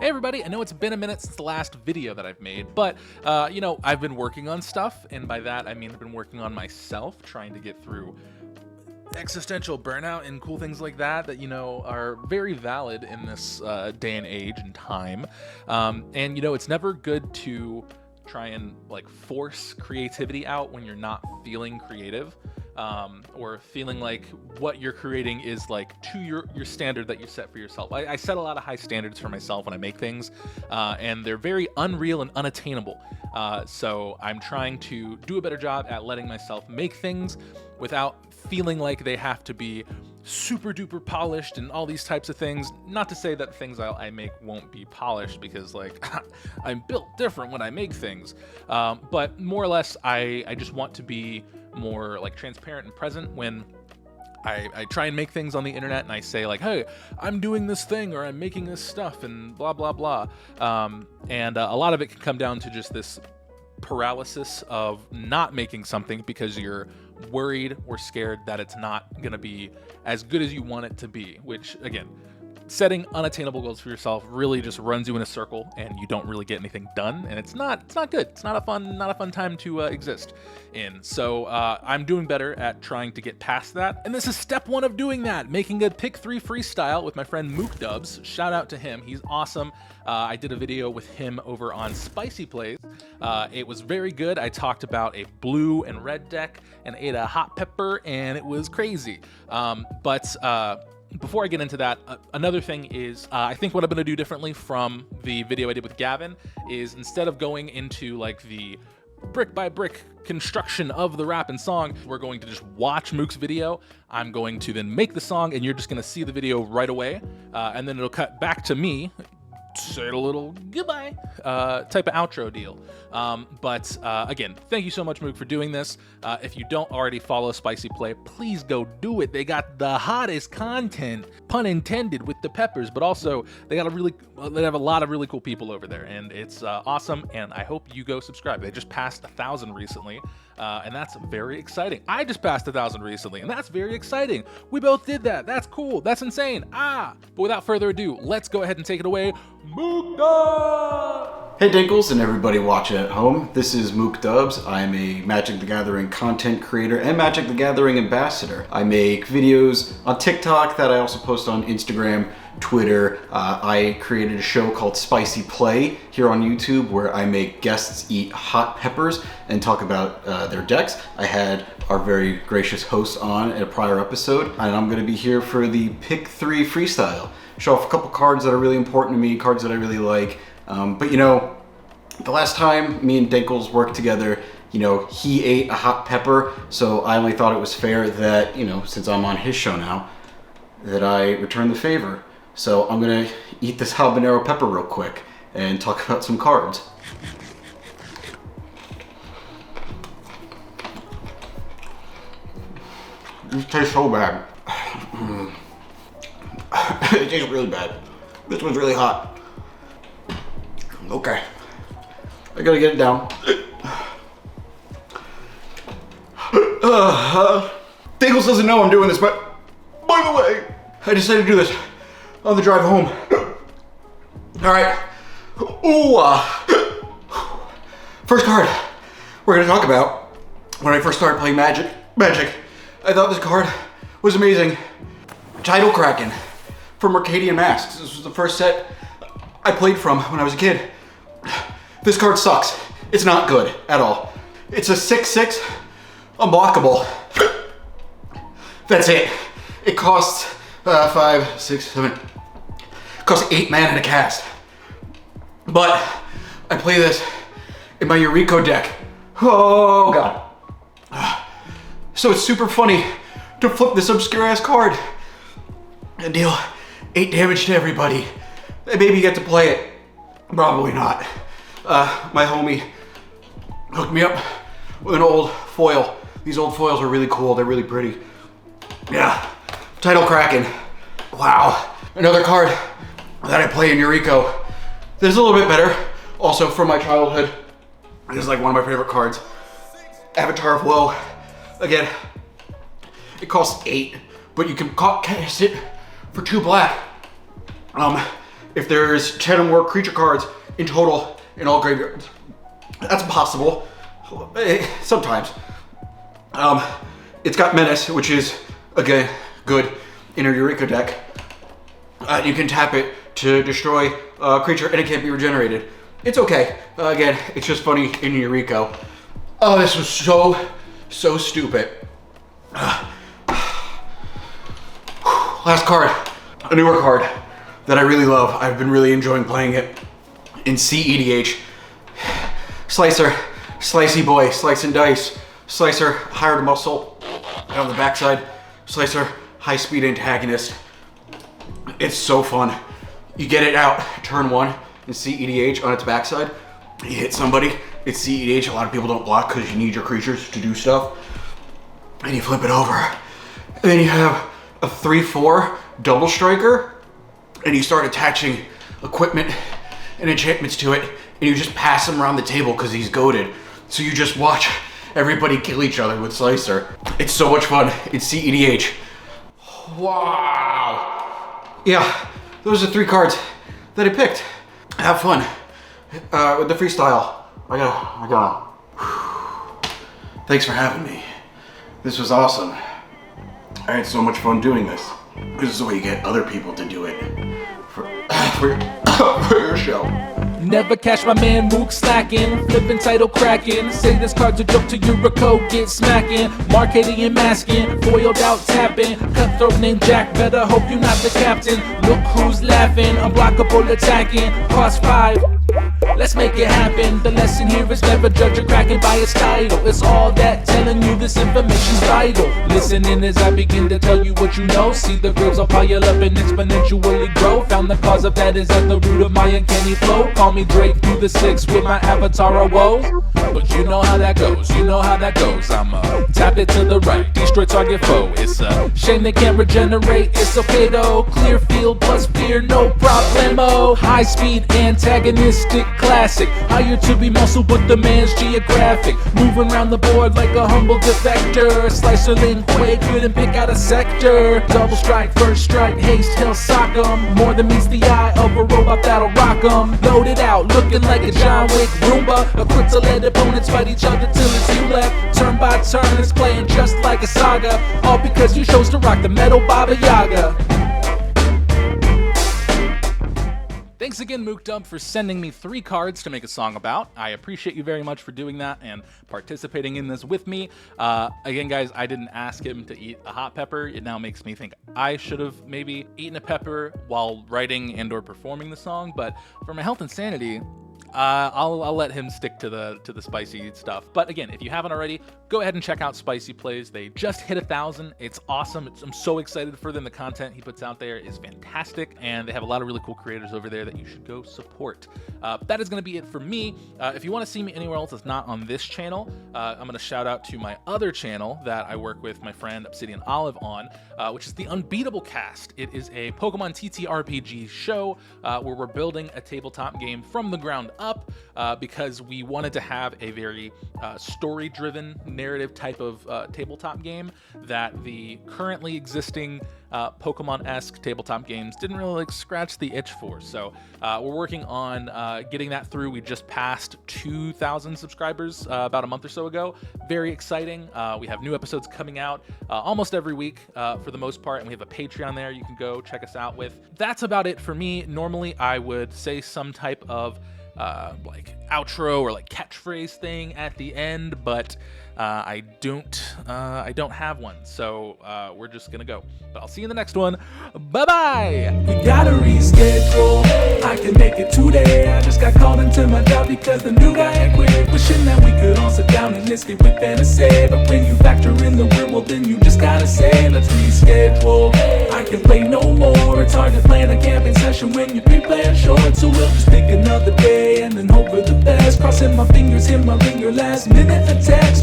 Hey everybody, I know it's been a minute since the last video that I've made, but you know, I've been working on stuff, and by that I mean I've been working on myself, trying to get through existential burnout and cool things like that, you know, are very valid in this day and age and time. And you know, it's never good to try and like force creativity out when you're not feeling creative. Or feeling like what you're creating is like to your standard that you set for yourself. I set a lot of high standards for myself when I make things, and they're very unreal and unattainable. So I'm trying to do a better job at letting myself make things without feeling like they have to be super duper polished and all these types of things. Not to say that the things I make won't be polished, because like I'm built different when I make things, but more or less I just want to be more like transparent and present when I try and make things on the internet, and I say like, hey, I'm doing this thing, or I'm making this stuff, and blah blah blah. And a lot of it can come down to just this paralysis of not making something because you're worried or scared that it's not gonna be as good as you want it to be, which again, setting unattainable goals for yourself really just runs you in a circle, and you don't really get anything done, and it's not good. It's not a fun time to exist in. So I'm doing better at trying to get past that, and this is step one of doing that, making a pick 3 freestyle with my friend Mookdubs. Shout out to him, he's awesome. I did a video with him over on Spicy Plays. It was very good. I talked about a blue and red deck and ate a hot pepper, and it was crazy. Before I get into that, another thing is I think what I'm going to do differently from the video I did with Gavin is, instead of going into like the brick by brick construction of the rap and song, we're going to just watch Mook's video. I'm going to then make the song, and you're just going to see the video right away, and then it'll cut back to me, say a little goodbye type of outro deal. Again, thank you so much, Mook, for doing this. If you don't already follow Spicy Play, please go do it. They got the hottest content, pun intended, with the peppers, but also they have a lot of really cool people over there, and it's awesome, and I hope you go subscribe. They just passed 1,000 recently, and that's very exciting. I just passed 1,000 recently, and that's very exciting. We both did that. That's cool. That's insane. But without further ado, let's go ahead and take it away. Mookdubs! Hey Dinkles and everybody watching at home, this is Mookdubs. I'm a Magic the Gathering content creator and Magic the Gathering ambassador. I make videos on TikTok that I also post on Instagram, Twitter. I created a show called Spicy Play here on YouTube, where I make guests eat hot peppers and talk about their decks. I had our very gracious host on in a prior episode, and I'm going to be here for the Pick 3 Freestyle. Show off a couple cards that are really important to me, cards that I really like. But you know, the last time me and Dinkles worked together, you know, he ate a hot pepper, so I only thought it was fair that, you know, since I'm on his show now, that I return the favor. So I'm gonna eat this habanero pepper real quick and talk about some cards. This tastes so bad. It tastes really bad. This one's really hot. Okay, I gotta get it down. Dinkles doesn't know I'm doing this, but by the way, I decided to do this on the drive home. All right. First card we're gonna talk about. When I first started playing Magic, I thought this card was amazing. Tidal Kraken from Arcadian Masks. This was the first set I played from when I was a kid. This card sucks. It's not good at all. It's a 6/6 unblockable. That's it. It costs 5, 6, 7. It costs 8 mana to cast. But I play this in my Yuriko deck. Oh god. So it's super funny to flip this obscure ass card and deal 8 damage to everybody. Maybe you get to play it. Probably not. My homie hooked me up with an old foil. These old foils are really cool. They're really pretty. Yeah. Tidal Kraken. Wow. Another card that I play in Yuriko. This is a little bit better. Also from my childhood. This is like one of my favorite cards. Avatar of Woe. Again, it costs 8, but you can cast it for 2 black. if there's 10 or more creature cards in total in all graveyards. That's possible, sometimes. It's got Menace, which is, again, good in a Eureka deck. You can tap it to destroy a creature and it can't be regenerated. It's okay. Again, it's just funny in Eureka. Oh, this was so stupid. Last card, a newer card that I really love. I've been really enjoying playing it in CEDH. Slicer, slicey boy, slice and dice. Slicer, higher to muscle. And on the backside, Slicer, high speed antagonist. It's so fun. You get it out turn 1 in CEDH on its backside. You hit somebody, it's CEDH. A lot of people don't block because you need your creatures to do stuff. And you flip it over. And then you have a 3/4 double striker, and you start attaching equipment and enchantments to it, and you just pass him around the table because he's goated. So you just watch everybody kill each other with Slicer. It's so much fun. It's CEDH. Wow. Yeah, those are 3 cards that I picked. Have fun with the freestyle. I gotta. Thanks for having me. This was awesome. I had so much fun doing this. This is the way you get other people to do it for your show. Never catch my man Mook slacking, flipping title cracking. Say this card's a joke to Eureka, get smacking. Marketing masking, foiled out tapping. Cutthroat named Jack, better hope you're not the captain. Look who's laughing, unblockable attacking. Cost 5. Let's make it happen. The lesson here is never judge a kraken by its title. It's all that telling you this information's vital. Listening as I begin to tell you what you know. See the graves all pile up and exponentially grow. Found the cause of that is at the root of my uncanny flow. Call me Drake through the 6 with my avatar of woes. But you know how that goes, you know how that goes. I'ma tap it to the right, destroy target foe. It's a shame they can't regenerate, it's okay though. Clear field plus fear, no problemo. High speed, antagonistic, classic. Hired to be muscle, but the man's geographic. Moving around the board like a humble defector. Slicer Lin Kuei couldn't pick out a sector. Double strike, first strike, haste, he'll sock 'em. More than meets the eye of a robot that'll rock 'em. Loaded out, looking like a John Wick Roomba. Equipped to let opponents fight each other till it's you left. Turn by turn, it's playing just like a saga. All because you chose to rock the metal Baba Yaga. Thanks again, Mookdub, for sending me 3 cards to make a song about. I appreciate you very much for doing that and participating in this with me. Again, guys, I didn't ask him to eat a hot pepper. It now makes me think I should have maybe eaten a pepper while writing and or performing the song, but for my health and sanity, I'll let him stick to the spicy stuff. But again, if you haven't already, go ahead and check out Spicy Plays. They just hit 1,000. It's awesome. I'm so excited for them. The content he puts out there is fantastic, and they have a lot of really cool creators over there that you should go support. That is going to be it for me. If you want to see me anywhere else that's not on this channel, I'm going to shout out to my other channel that I work with my friend Obsidian Olive on, which is the Unbeatable Cast. It is a Pokemon TTRPG show where we're building a tabletop game from the ground up because we wanted to have a very story-driven narrative type of tabletop game that the currently existing Pokemon-esque tabletop games didn't really like scratch the itch for. So we're working on getting that through. We just passed 2,000 subscribers about a month or so ago. Very exciting. We have new episodes coming out almost every week for the most part, and we have a Patreon there you can go check us out with. That's about it for me. Normally I would say some type of like outro or like catchphrase thing at the end, but I don't have one, so we're just gonna go. But I'll see you in the next one. Bye bye. You gotta reschedule. I can make it today. I just got called into my job because the new guy had quit. Wishing that we could all sit down and escape with fantasy, but when you factor in the win, well then you just gotta say, let's reschedule. I can play no more. It's hard to plan a camping session when you're pre-planned short, so we'll just pick another day and then hope for the best. Crossing my fingers, hit my ringer, last minute attacks.